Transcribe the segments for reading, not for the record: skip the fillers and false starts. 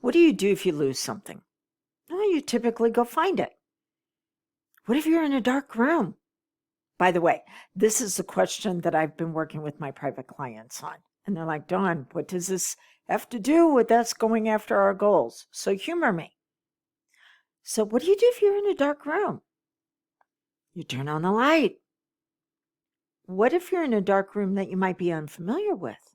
What do you do if you lose something? Well, you typically go find it. What if you're in a dark room? By the way, this is a question that I've been working with my private clients on. And they're like, Dawn, what does this have to do with us going after our goals? So humor me. So what do you do if you're in a dark room? You turn on the light. What if you're in a dark room that you might be unfamiliar with?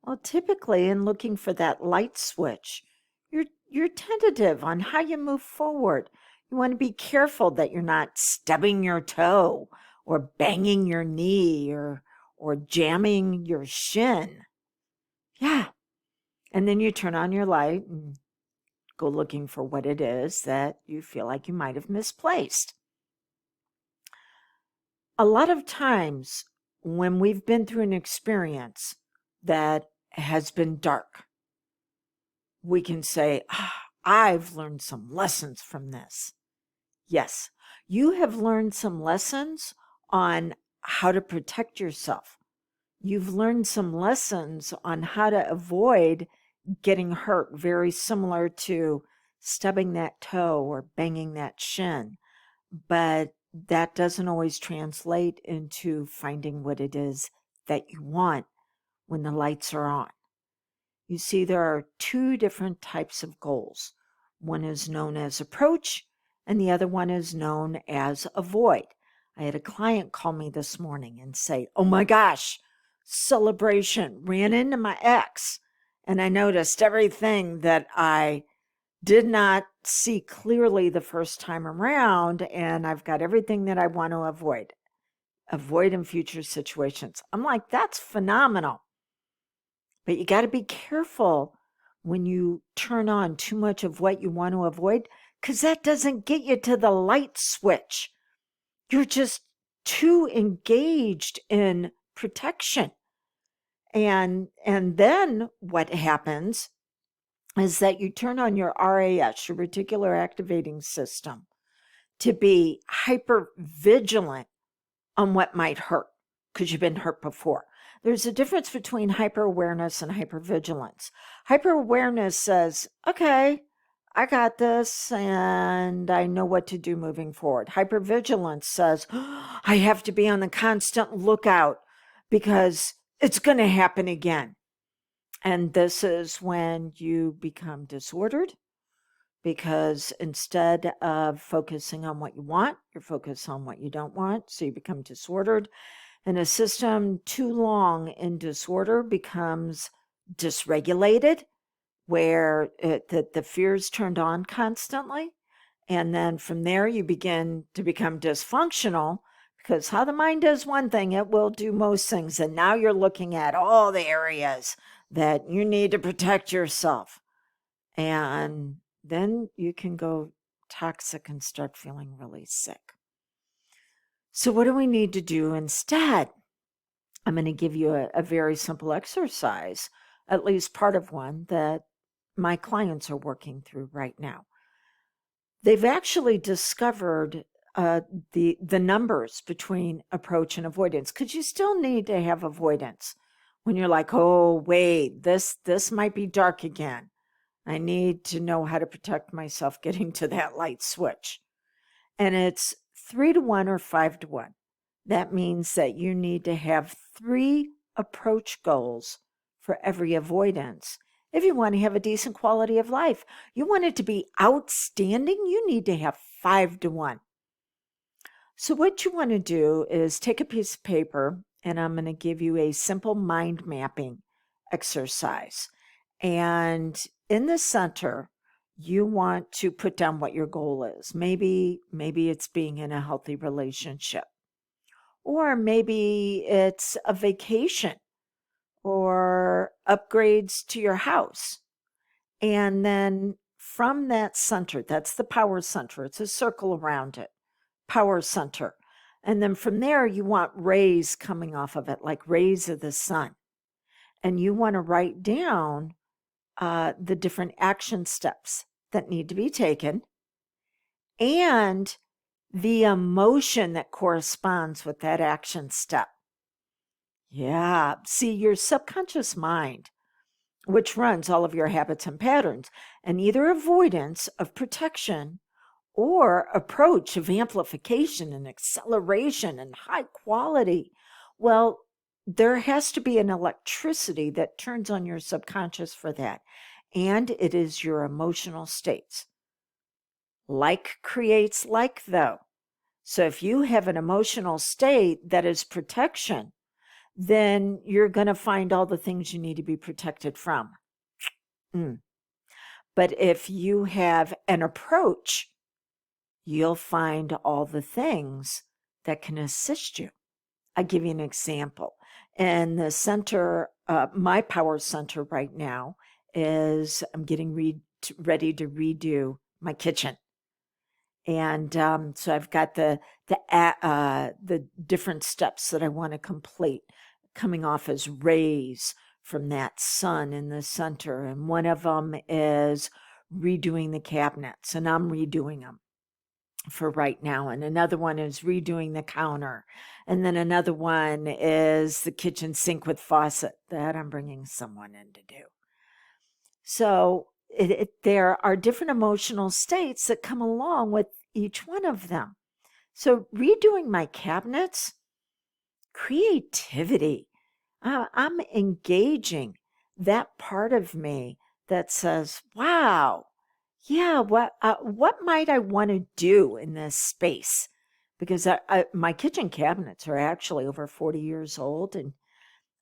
Well, typically in looking for that light switch, you're tentative on how you move forward. You want to be careful that you're not stubbing your toe or banging your knee or jamming your shin. Yeah. And then you turn on your light and go looking for what it is that you feel like you might have misplaced. A lot of times when we've been through an experience that has been dark, we can say, I've learned some lessons from this. Yes, you have learned some lessons on how to protect yourself. You've learned some lessons on how to avoid getting hurt, very similar to stubbing that toe or banging that shin. But that doesn't always translate into finding what it is that you want when the lights are on. You see, there are two different types of goals. One is known as approach, and the other one is known as avoid. I had a client call me this morning and say, oh my gosh, celebration, ran into my ex, and I noticed everything that I did not see clearly the first time around, and I've got everything that I want to avoid in future situations. I'm like, that's phenomenal. But you got to be careful when you turn on too much of what you want to avoid, because that doesn't get you to the light switch. You're just too engaged in protection. And then what happens is that you turn on your RAS, your reticular activating system, to be hyper vigilant on what might hurt because you've been hurt before. There's a difference between hyper awareness and hypervigilance. Hyper awareness says, okay, I got this and I know what to do moving forward. Hypervigilance says, I have to be on the constant lookout because it's going to happen again. And this is when you become disordered, because instead of focusing on what you want, you're focused on what you don't want. So you become disordered. And a system too long in disorder becomes dysregulated, where the fear's turned on constantly. And then from there, you begin to become dysfunctional, because how the mind does one thing, it will do most things. And now you're looking at all the areas that you need to protect yourself. And then you can go toxic and start feeling really sick. So what do we need to do instead? I'm going to give you a very simple exercise, at least part of one that my clients are working through right now. They've actually discovered the numbers between approach and avoidance, because you still need to have avoidance when you're like, oh, wait, this might be dark again. I need to know how to protect myself getting to that light switch. And it's 3-to-1 or 5-to-1. That means that you need to have 3 approach goals for every avoidance. If you want to have a decent quality of life, you want it to be outstanding, you need to have 5-to-1. So what you want to do is take a piece of paper, and I'm going to give you a simple mind mapping exercise. And in the center, you want to put down what your goal is. Maybe it's being in a healthy relationship, or maybe it's a vacation or upgrades to your house. And then from that center, that's the power center. It's a circle around it, power center. And then from there, you want rays coming off of it, like rays of the sun. And you want to write down the different action steps that need to be taken and the emotion that corresponds with that action step. Yeah, see, your subconscious mind which runs all of your habits and patterns, and either avoidance of protection or approach of amplification and acceleration and high quality. Well, there has to be an electricity that turns on your subconscious for that. And it is your emotional states. Like creates like, though. So if you have an emotional state that is protection, then you're going to find all the things you need to be protected from. But if you have an approach, you'll find all the things that can assist you. I'll give you an example. And the center, my power center right now is I'm getting ready to redo my kitchen. And so I've got the different steps that I want to complete coming off as rays from that sun in the center. And one of them is redoing the cabinets, and I'm redoing them for right now. And another one is redoing the counter. And then another one is the kitchen sink with faucet that I'm bringing someone in to do. So there are different emotional states that come along with each one of them. So redoing my cabinets, creativity. I'm engaging that part of me that says, wow, yeah, what might I want to do in this space? Because my kitchen cabinets are actually over 40 years old, and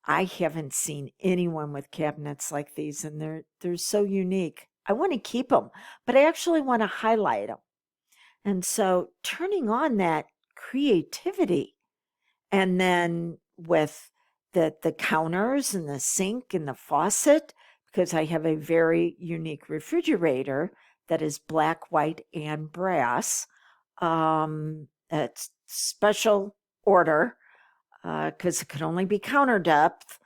I haven't seen anyone with cabinets like these, and they're so unique. I want to keep them, but I actually want to highlight them. And so turning on that creativity, and then with the counters and the sink and the faucet, because I have a very unique refrigerator that is black, white, and brass. It's special order because it could only be counter depth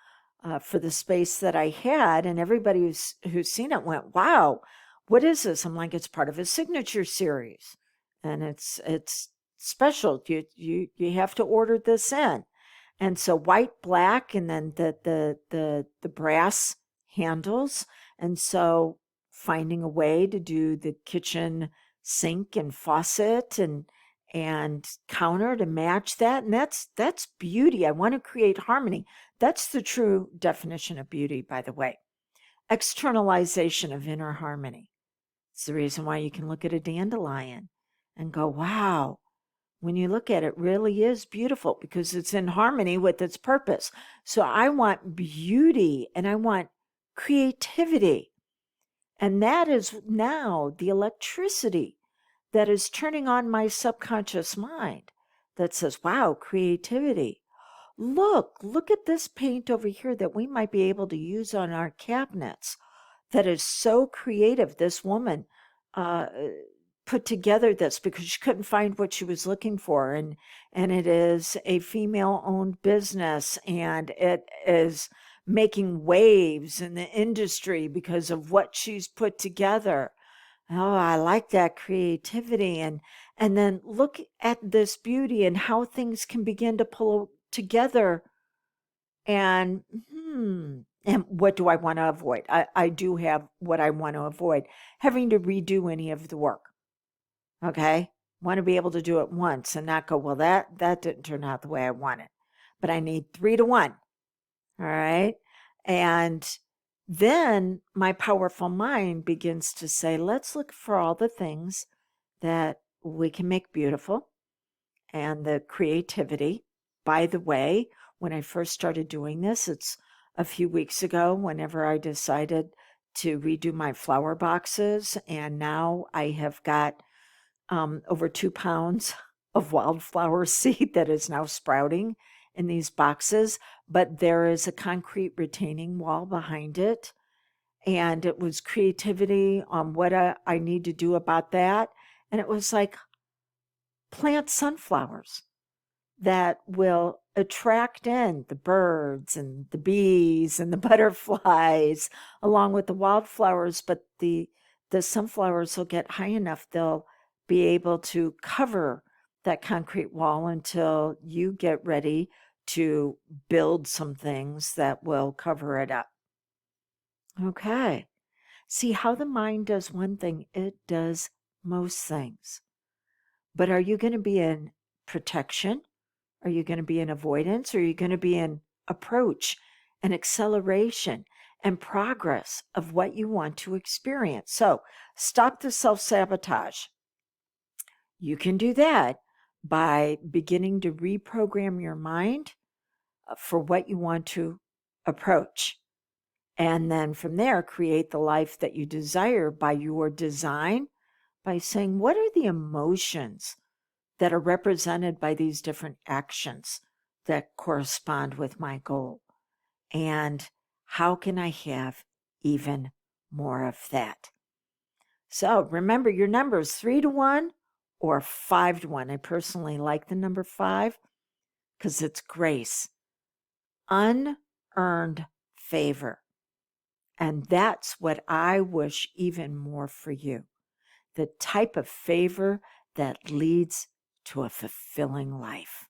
for the space that I had. And everybody who's seen it went, wow, what is this? I'm like, it's part of a signature series. And it's special. You have to order this in. And so white, black, and then the brass handles. And so finding a way to do the kitchen sink and faucet and counter to match that. And that's beauty. I want to create harmony. That's the true definition of beauty, by the way. Externalization of inner harmony. It's the reason why you can look at a dandelion and go, wow, when you look at it, really is beautiful because it's in harmony with its purpose. So I want beauty and I want creativity. And that is now the electricity that is turning on my subconscious mind that says, wow, creativity. Look at this paint over here that we might be able to use on our cabinets that is so creative. This woman put together this because she couldn't find what she was looking for. And it is a female-owned business, and it is making waves in the industry because of what she's put together. Oh, I like that creativity. And then look at this beauty and how things can begin to pull together. And and what do I want to avoid? I do have what I want to avoid, having to redo any of the work. Okay? Want to be able to do it once and not go, well, that didn't turn out the way I wanted. But I need 3 to 1. All right? And then my powerful mind begins to say, let's look for all the things that we can make beautiful and the creativity. By the way, when I first started doing this, it's a few weeks ago, whenever I decided to redo my flower boxes, and now I have got over 2 pounds of wildflower seed that is now sprouting in these boxes, but there is a concrete retaining wall behind it. And it was creativity on what I need to do about that. And it was like, plant sunflowers that will attract in the birds and the bees and the butterflies along with the wildflowers. But the sunflowers will get high enough, they'll be able to cover that concrete wall until you get ready to build some things that will cover it up. Okay. See how the mind does one thing, it does most things. But are you going to be in protection? Are you going to be in avoidance? Or are you going to be in approach and acceleration and progress of what you want to experience? So stop the self sabotage. You can do that by beginning to reprogram your mind for what you want to approach. And then from there, create the life that you desire by your design, by saying, what are the emotions that are represented by these different actions that correspond with my goal? And how can I have even more of that? So remember, your number is 3-1 or 5-1. I personally like the number 5 because it's grace, unearned favor. And that's what I wish even more for you. The type of favor that leads to a fulfilling life.